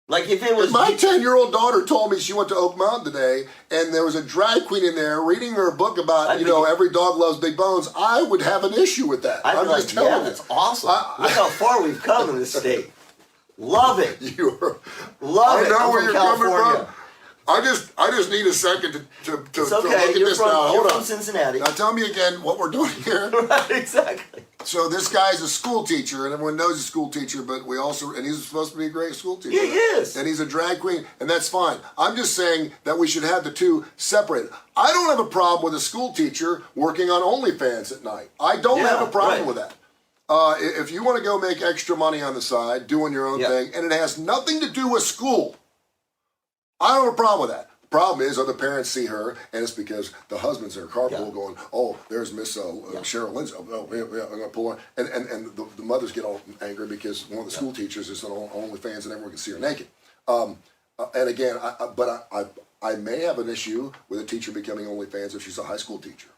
Like, if it was... If my 10-year-old daughter told me she went to Oak Mountain today and there was a drag queen in there reading her a book about, every dog loves big bones, I would have an issue with that. I'm just telling you. That's awesome. Look how far we've come in this state. Love it. Love it. I know where you're coming from. I just need a second to look at this now. Hold on. From Cincinnati. Now tell me again what we're doing here. Right, exactly. So this guy's a school teacher, and everyone knows he's a school teacher, but and he's supposed to be a great school teacher. Yeah, he is. And he's a drag queen, and that's fine. I'm just saying that we should have the two separated. I don't have a problem with a school teacher working on OnlyFans at night. I don't have a problem with that. If you want to go make extra money on the side, doing your own thing, and it has nothing to do with school, I don't have a problem with that. The problem is other parents see her, and it's because the husband's in her carpool going, oh, there's Miss Cheryl Lindsay. Oh, yeah, I'm going to pull her. And the mothers get all angry because one of the school teachers is on OnlyFans and everyone can see her naked. And again, I may have an issue with a teacher becoming OnlyFans if she's a high school teacher.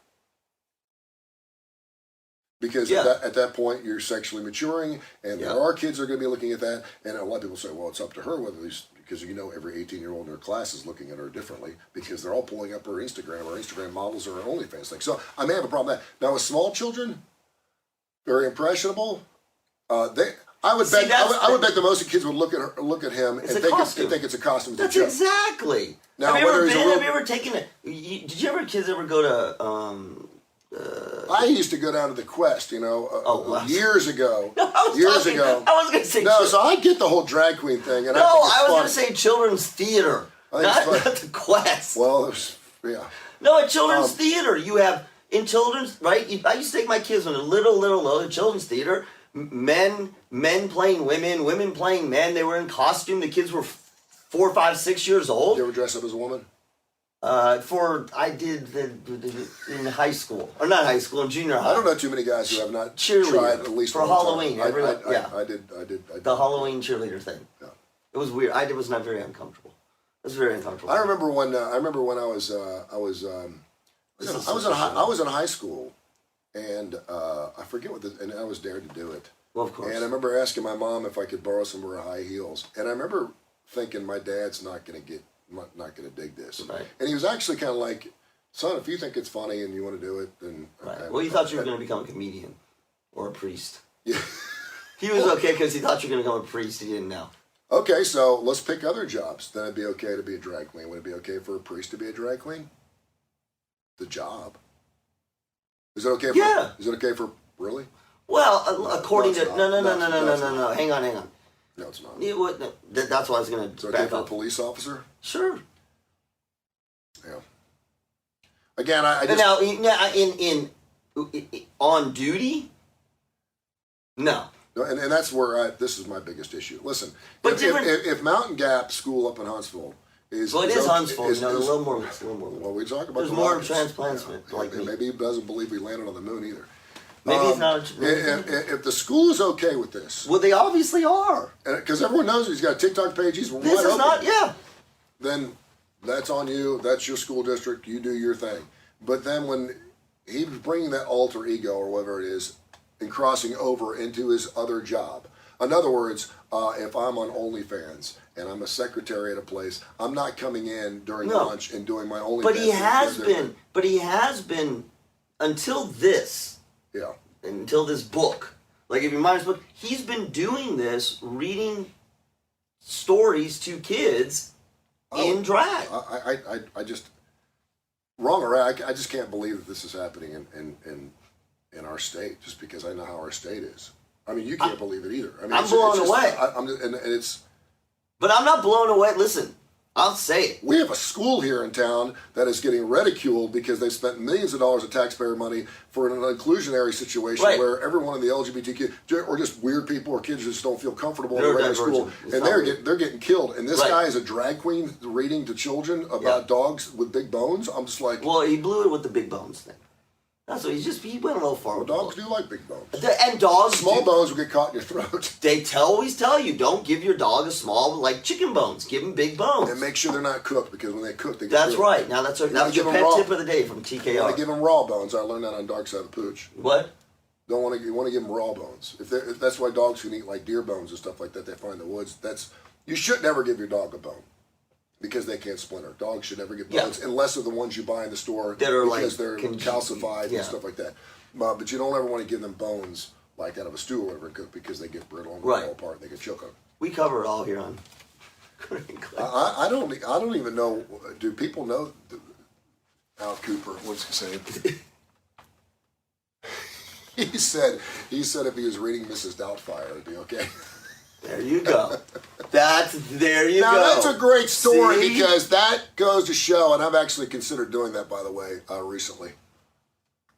Because at that point, you're sexually maturing, and there are kids that are going to be looking at that. And a lot of people say, well, it's up to her whether these... Because every 18-year-old in her class is looking at her differently because they're all pulling up her Instagram or Instagram models or her OnlyFans thing. So I may have a problem with that. Now with small children, very impressionable, I would bet the most kids would look at him and think it's a costume. That's exactly. Now, have you ever taken it? Did you ever kids ever go to? I used to go down to the Quest, years ago. No, I was going to say. No, so I get the whole drag queen thing, and I was going to say children's theater, not the Quest. Well, No, at children's theater, you have in children's I used to take my kids when they're little to children's theater, men playing women, women playing men. They were in costume. The kids were 4, 5, 6 years old. You ever dress up as a woman? I did in high school, or not high school, in junior high. I don't know too many guys who have not Cheerleader. tried at least For one Halloween, time. yeah. I did. The Halloween cheerleader thing. Yeah. It was weird. I was not very uncomfortable. It was very uncomfortable. I remember when I was in high school, and I forget and I was dared to do it. Well, of course. And I remember asking my mom if I could borrow some of her high heels, and I remember thinking my dad's not going to dig this. Right. And he was actually kind of like, son, if you think it's funny and you want to do it, then. Right. Well, you thought you were going to become a comedian or a priest. Yeah. He was okay because he thought you were going to become a priest. He didn't know. Okay, so let's pick other jobs. Then it'd be okay to be a drag queen. Would it be okay for a priest to be a drag queen? The job. Is it okay for? Yeah. Is it okay for really? Well, according to no. Hang on. No, it's not. It would, no, that's why I was going to It's okay for a police officer? Sure. Yeah. Again, I just... Now, in on duty? No. No, and that's where this is my biggest issue. Listen, But if Mountain Gap School up in Huntsville is... Well, it is Huntsville. It's a little more. Well, we talk about There's the more rockets. transplants Yeah. like me. Maybe he doesn't believe we landed on the moon either. Maybe it's not. If the school is okay with this... Well, they obviously are. Because everyone knows he's got a TikTok page, he's This wide is open. not, yeah. Then that's on you. That's your school district. You do your thing. But then when he was bringing that alter ego or whatever it is and crossing over into his other job. In other words, if I'm on OnlyFans and I'm a secretary at a place, I'm not coming in during lunch and doing my OnlyFans. But he has been until this. Yeah. Until this book. Like, if you mind his book, he's been doing this, reading stories to kids in drag. I just, wrong or right, I just can't believe that this is happening in our state, just because I know how our state is. I mean, you can't believe it either. I mean, I'm blown away. And it's... But I'm not blown away. Listen, I'll say it. We have a school here in town that is getting ridiculed because they spent millions of dollars of taxpayer money for an inclusionary situation where everyone in the LGBTQ or just weird people or kids just don't feel comfortable in a regular school, and they're getting killed. And this guy is a drag queen reading to children about dogs with big bones. I'm just like, well, he blew it with the big bones thing. That's what he went a little far. Well, dogs do like big bones. And dogs small bones will get caught in your throat. They always tell you, don't give your dog a small, like chicken bones. Give him big bones. And make sure they're not cooked, because when they cook, they get That's cooked. right. Now that's your pet tip of the day from TKR. You want to give them raw bones. I learned that on Dark Side of the Pooch. What? You want to give them raw bones. If that's why dogs can eat like deer bones and stuff like that they find in the woods. You should never give your dog a bone, because they can't splinter. Dogs should never get bones unless they're the ones you buy in the store that are because they're calcified and stuff like that. But you don't ever want to give them bones like out of a stew or whatever and cook, because they get brittle and fall apart. And they can choke on. We cover it all here on Kurre and Klapow. I don't even know. Do people know Al Cooper? What's he saying? He said if he was reading Mrs. Doubtfire, it'd be okay. There you go. There you go. Now that's a great story. See? Because that goes to show, and I've actually considered doing that, by the way, recently.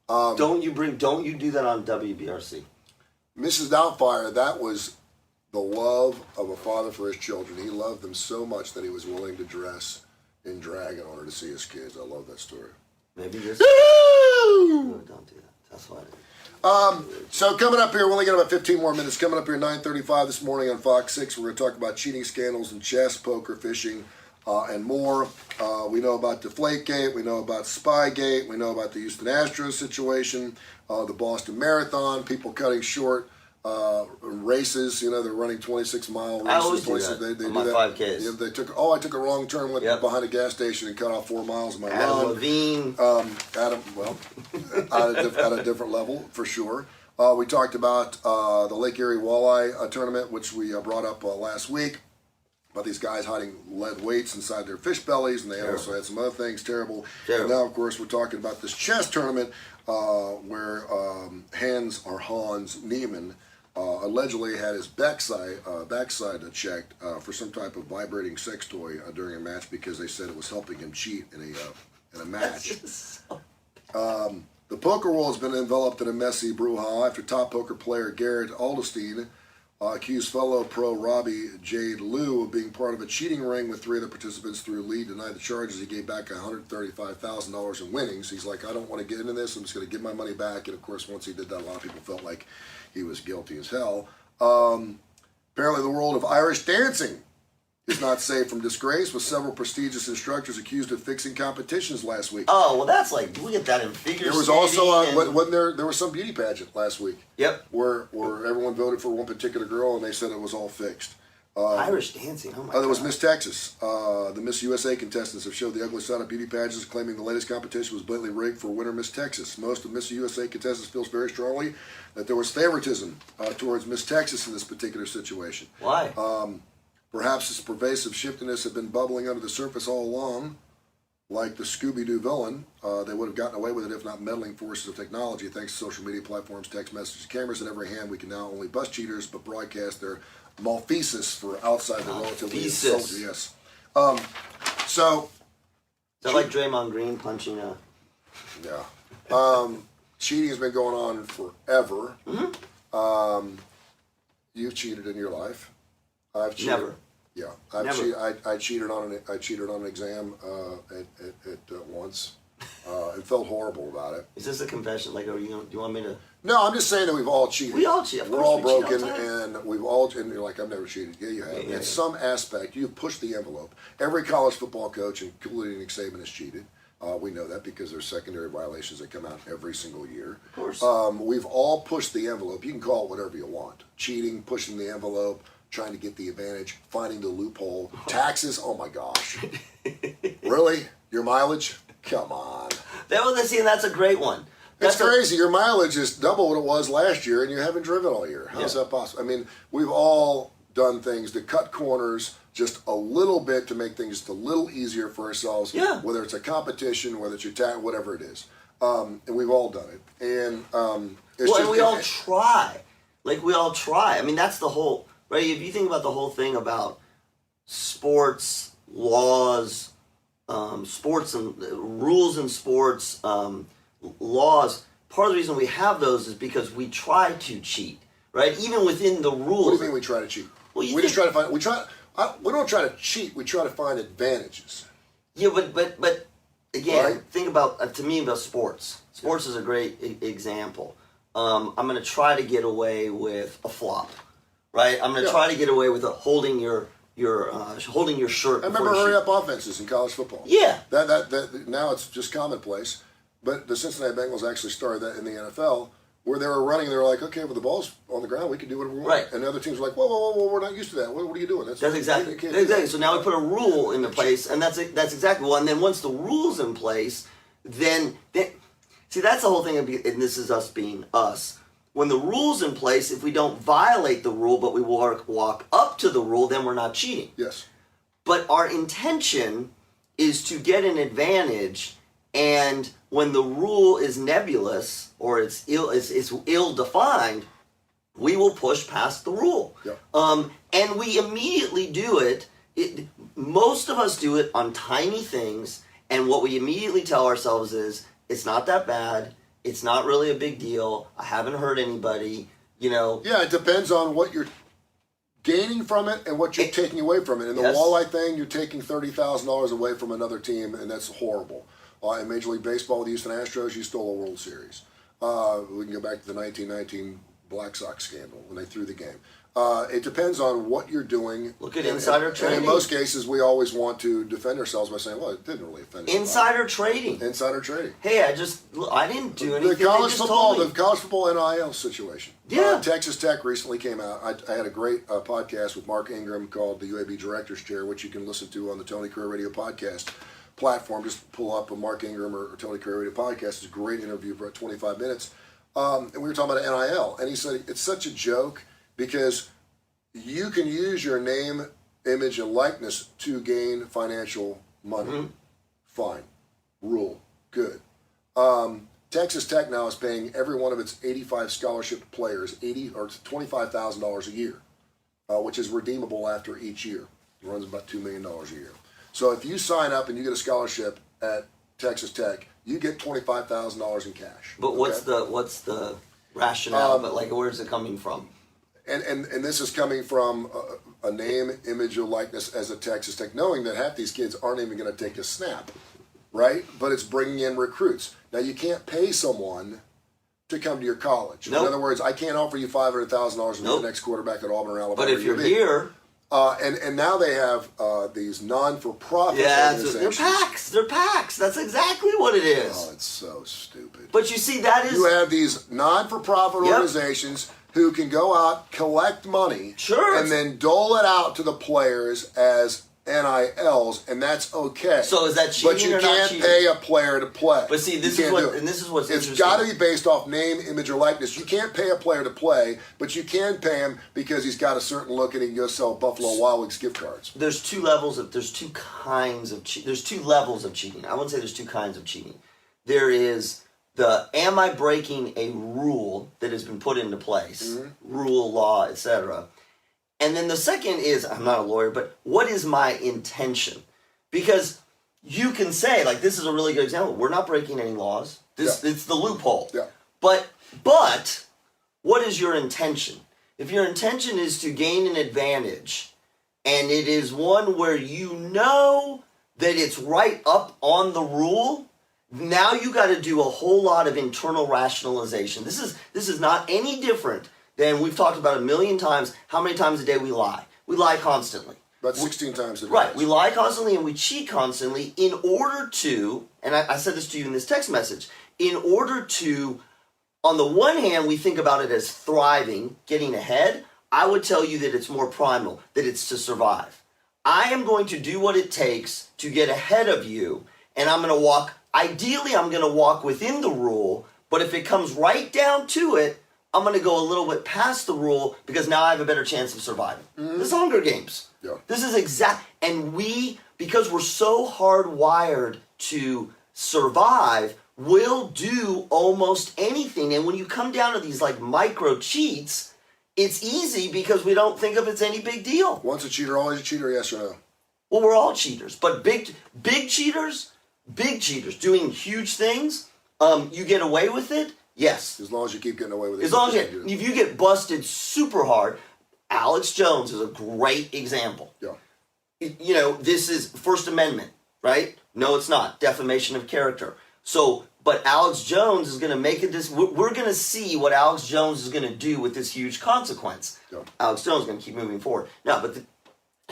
Don't you do that on WBRC? Mrs. Doubtfire, that was the love of a father for his children. He loved them so much that he was willing to dress in drag in order to see his kids. I love that story. Maybe just no, don't do that. That's why. So coming up here, we only got about 15 more minutes. Coming up here, 9:35 this morning on Fox 6, we're going to talk about cheating scandals in chess, poker, fishing, and more. We know about Deflategate. We know about Spygate. We know about the Houston Astros situation, the Boston Marathon, people cutting short races. You know, they're running 26-mile races. I always do that they on do my that. 5Ks. Yeah, I took a wrong turn, went behind a gas station and cut off 4 miles of my Adam run. Levine. At a different level, for sure. We talked about the Lake Erie Walleye tournament, which we brought up last week, about these guys hiding lead weights inside their fish bellies, and they also had some other things, terrible. And now, of course, we're talking about this chess tournament where Hans Niemann allegedly had his backside checked for some type of vibrating sex toy during a match, because they said it was helping him cheat in a match. The poker world has been enveloped in a messy brouhaha after top poker player Garrett Alderstein accused fellow pro Robbie Jade Liu of being part of a cheating ring with 3 other participants. Through Lee denied the charges. He gave back $135,000 in winnings. He's like, I don't want to get into this. I'm just going to give my money back. And of course, once he did that, a lot of people felt like he was guilty as hell. Apparently, the world of Irish dancing is not safe from disgrace, with several prestigious instructors accused of fixing competitions last week. Oh, well, that's like, we get that in figure There was skating also wasn't there was some beauty pageant last week. Yep. Where everyone voted for one particular girl and they said it was all fixed. Irish dancing. Oh my God. There was Miss Texas. The Miss USA contestants have showed the ugly side of beauty pageants, claiming the latest competition was blatantly rigged for winner Miss Texas. Most of Miss USA contestants feels very strongly that there was favoritism towards Miss Texas in this particular situation. Why? Perhaps this pervasive shiftiness had been bubbling under the surface all along. Like the Scooby-Doo villain, they would have gotten away with it if not meddling forces of technology. Thanks to social media platforms, text messages, cameras in every hand, we can now only bust cheaters but broadcast their malfeasance for outside the relatively insulting. Yes. So. Is that like Draymond Green punching a... Yeah. Cheating has been going on forever. Mm-hmm. You've cheated in your life. I've cheated. Never. Yeah, I cheated on an exam once, and felt horrible about it. Is this a confession? Like, do you want me to? No, I'm just saying that we've all cheated. We all cheat. Of We're course all we cheat all broken, the time. and we've all. And you're like, I've never cheated. Yeah, you have. Yeah. In some aspect, you've pushed the envelope. Every college football coach, including Nick Saban, has cheated. We know that because there's secondary violations that come out every single year. Of course. We've all pushed the envelope. You can call it whatever you want. Cheating, pushing the envelope, trying to get the advantage, finding the loophole. Taxes, oh my gosh. Really? Your mileage? Come on. That's a great one. It's crazy. Your mileage is double what it was last year, and you haven't driven all year. How's that possible? I mean, we've all done things to cut corners just a little bit to make things just a little easier for ourselves. Yeah. Whether it's a competition, whether it's your whatever it is. And we've all done it. And and we all try. Like, we all try. I mean, that's the whole... Right, if you think about the whole thing about sports, laws, sports and rules in sports, laws, part of the reason we have those is because we try to cheat, right? Even within the rules. What do you mean we try to cheat? Well, we just try to find. We don't try to cheat. We try to find advantages. Yeah, but again, Right. think about, to me, about sports. Sports is a great example. I'm going to try to get away with a flop. Right, I'm going to try to get away with holding your shirt. I remember hurry-up offenses in college football. Yeah, That now it's just commonplace. But the Cincinnati Bengals actually started that in the NFL, where they were running. They were like, okay, well the ball's on the ground, we can do whatever we want. Right. And the other teams were like, whoa, we're not used to that. What are you doing? That's exactly. So now we put a rule into place, and that's exactly well. And then once the rule's in place, then see, that's the whole thing. And this is us being us. When the rule's in place, if we don't violate the rule, but we walk up to the rule, then we're not cheating. Yes. But our intention is to get an advantage, and when the rule is nebulous or it's ill-defined, we will push past the rule. Yep. And we immediately do it. Most of us do it on tiny things, and what we immediately tell ourselves is, it's not that bad. It's not really a big deal. I haven't hurt anybody, Yeah, it depends on what you're gaining from it and what you're taking away from it. In the walleye thing, you're taking $30,000 away from another team, and that's horrible. In Major League Baseball with the Houston Astros, you stole a World Series. We can go back to the 1919 Black Sox scandal when they threw the game. It depends on what you're doing. Look at insider trading. And in most cases, we always want to defend ourselves by saying, well, it didn't really offend anybody. Insider trading. Insider trading. Hey, I didn't do anything. The college football NIL situation. Yeah. Texas Tech recently came out. I had a great podcast with Mark Ingram called the UAB Director's Chair, which you can listen to on the Tony Kurre Radio podcast platform. Just pull up a Mark Ingram or Tony Kurre Radio podcast. It's a great interview for 25 minutes. And we were talking about NIL. And he said it's such a joke because you can use your name, image, and likeness to gain financial money. Mm-hmm. Fine. Rule. Good. Texas Tech now is paying every one of its 85 scholarship players $25,000 a year, which is redeemable after each year. It runs about $2 million a year. So if you sign up and you get a scholarship at Texas Tech, you get $25,000 in cash. But what's the rationale? But like, where's it coming from? And this is coming from a name, image, or likeness as a Texas Tech, knowing that half these kids aren't even going to take a snap, right? But it's bringing in recruits. Now, you can't pay someone to come to your college. Nope. In other words, I can't offer you $500,000 to be the next quarterback at Auburn or Alabama. But if you're here... and now they have these non-for-profit organizations. organizations. They're PACs. That's exactly what it is. Oh, it's so stupid. But you see, that is... You have these non-for-profit organizations who can go out, collect money, and then dole it out to the players as NILs, and that's okay. So is that cheating or not cheating? But you can't pay a player to play. But see, this is what's interesting. It's got to be based off name, image, or likeness. You can't pay a player to play, but you can pay him because he's got a certain look and he can go sell Buffalo Wild Wings gift cards. There's two levels of cheating. I wouldn't say there's two kinds of cheating. There is am I breaking a rule that has been put into place, rule, law, etc. And then the second is, I'm not a lawyer, but what is my intention? Because you can say, like, this is a really good example. We're not breaking any laws. It's the loophole. Yeah. But what is your intention? If your intention is to gain an advantage, and it is one where you know that it's right up on the rule, now you got to do a whole lot of internal rationalization. This is not any different than we've talked about a million times. How many times a day we lie? We lie constantly. About 16 times a day. Right. We lie constantly and we cheat constantly in order to, and I said this to you in this text message, in order to, on the one hand, we think about it as thriving, getting ahead. I would tell you that it's more primal, that it's to survive. I am going to do what it takes to get ahead of you, and I'm going to walk, ideally I'm going to walk within the rule, but if it comes right down to it, I'm going to go a little bit past the rule because now I have a better chance of surviving. This is Hunger Games. Yeah. This is and because we're so hardwired to survive, will do almost anything. And when you come down to these like micro cheats, it's easy because we don't think of it's any big deal. Once a cheater, always a cheater, yes or no? Well, we're all cheaters, but big cheaters doing huge things, you get away with it. Yes. As long as you keep getting away with it. As long as if you get busted super hard, Alex Jones is a great example. Yeah. You know, this is First Amendment, right? No, it's not. Defamation of character. So, but Alex Jones is going to make it we're going to see what Alex Jones is going to do with this huge consequence. Yeah. Alex Jones is going to keep moving forward. No, but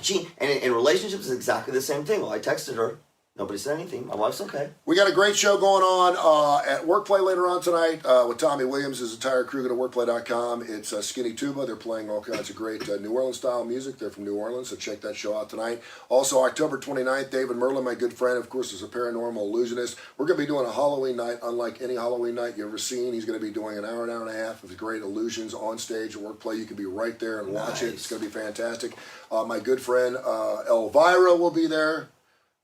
in relationships, it's exactly the same thing. Well, I texted her. Nobody said anything. My wife's okay. We got a great show going on at Workplay later on tonight with Tommy Williams, his entire crew. Go to workplay.com. It's Skinny Tuba. They're playing all kinds of great New Orleans style music. They're from New Orleans, so check that show out tonight. Also, October 29th, David Merlin, my good friend, of course, is a paranormal illusionist. We're going to be doing a Halloween night unlike any Halloween night you've ever seen. He's going to be doing an hour and a half of great illusions on stage at Workplay. You can be right there and watch it. It's going to be fantastic. My good friend Elvira will be there.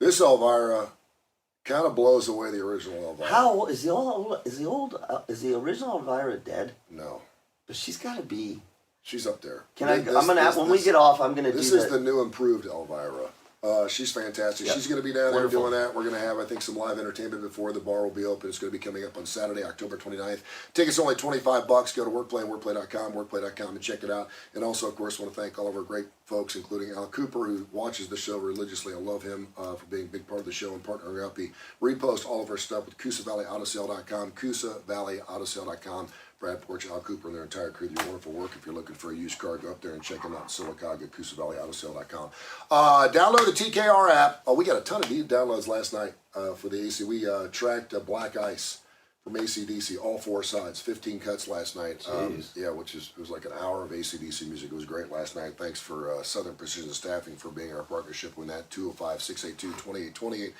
This Elvira kind of blows away the original Elvira. How is the original Elvira dead? No, but she's got to be. She's up there. When we get off, I'm gonna. This is the new improved Elvira. She's fantastic. Yep. She's going to be down there doing that. We're going to have, I think, some live entertainment before the bar will be open. It's going to be coming up on Saturday, October 29th. Tickets only $25. Go to Workplay and workplay.com and check it out. And also, of course, I want to thank all of our great folks, including Al Cooper, who watches the show religiously. I love him for being a big part of the show and partnering up. He reposts all of our stuff with CoosaValleyAutoSale.com, CoosaValleyAutoSale.com. Brad Porch, Al Cooper, and their entire crew do wonderful work. If you're looking for a used car, go up there and check them out in Sylacauga, CoosaValleyAutoSale.com. Download the TKR app. We got a ton of downloads last night for the AC. We tracked Black Ice from AC/DC, all four sides, 15 cuts last night. It was like an hour of AC/DC music. It was great last night. Thanks for Southern Precision Staffing for being our partnership with that, 205-682-2828.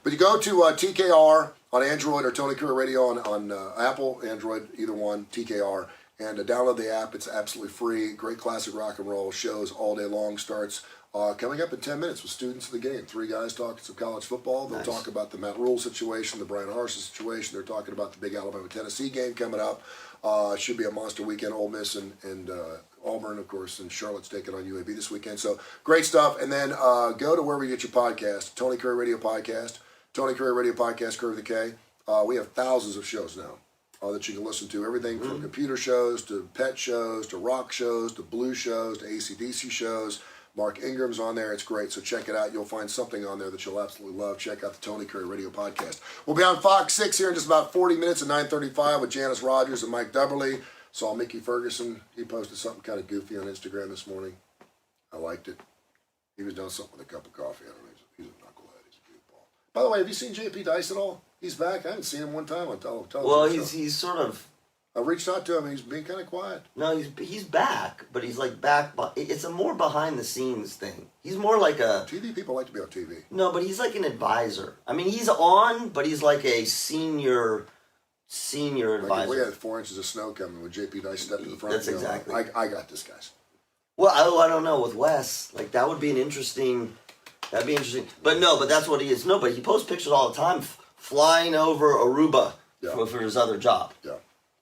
But you go to TKR on Android or Tony Kurre Radio on Apple, Android, either one, TKR, and download the app. It's absolutely free. Great classic rock and roll shows all day long. Starts coming up in 10 minutes with students of the game. Three guys talking some college football. They'll talk about the Matt Rule situation, the Brian Harsin situation. They're talking about the big Alabama-Tennessee game coming up. Should be a monster weekend. Ole Miss and Auburn, of course, and Charlotte's taking on UAB this weekend. So great stuff. And then go to wherever you get your podcast, Tony Kurre Radio Podcast. Tony Kurre Radio Podcast, Kurre with a K. We have thousands of shows now that you can listen to. Everything from computer shows to pet shows to rock shows to blues shows to AC/DC shows. Mark Ingram's on there. It's great. So check it out. You'll find something on there that you'll absolutely love. Check out the Tony Kurre Radio Podcast. We'll be on Fox 6 here in just about 40 minutes at 9:35 with Janice Rogers and Mike Dubberly. Saw Mickey Ferguson. He posted something kind of goofy on Instagram this morning. I liked it. He was doing something with a cup of coffee. I don't know. He's a knucklehead. He's a goofball. By the way, have you seen JP Dice at all? He's back. I haven't seen him one time on television. Well, he's sort of... I reached out to him. He's being kind of quiet. No, he's back, but he's like back. It's a more behind the scenes thing. He's more like a... TV people like to be on TV. No, but he's like an advisor. I mean, he's on, but he's like a senior advisor. Like if we had 4 inches of snow coming when JP Dice stepped in the front. That's exactly. I got this, guys. Well, I don't know with Wes. Like that would be an interesting. That'd be interesting. But that's what he is. No, but he posts pictures all the time, flying over Aruba for his other job. Yeah.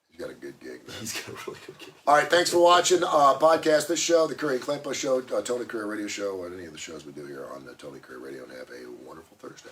He's got a good gig, man. He's got a really good gig. All right, thanks for watching. Podcast this show, the Kurre and Klapow Show, Tony Kurre Radio Show, and any of the shows we do here on the Tony Kurre Radio, and have a wonderful Thursday.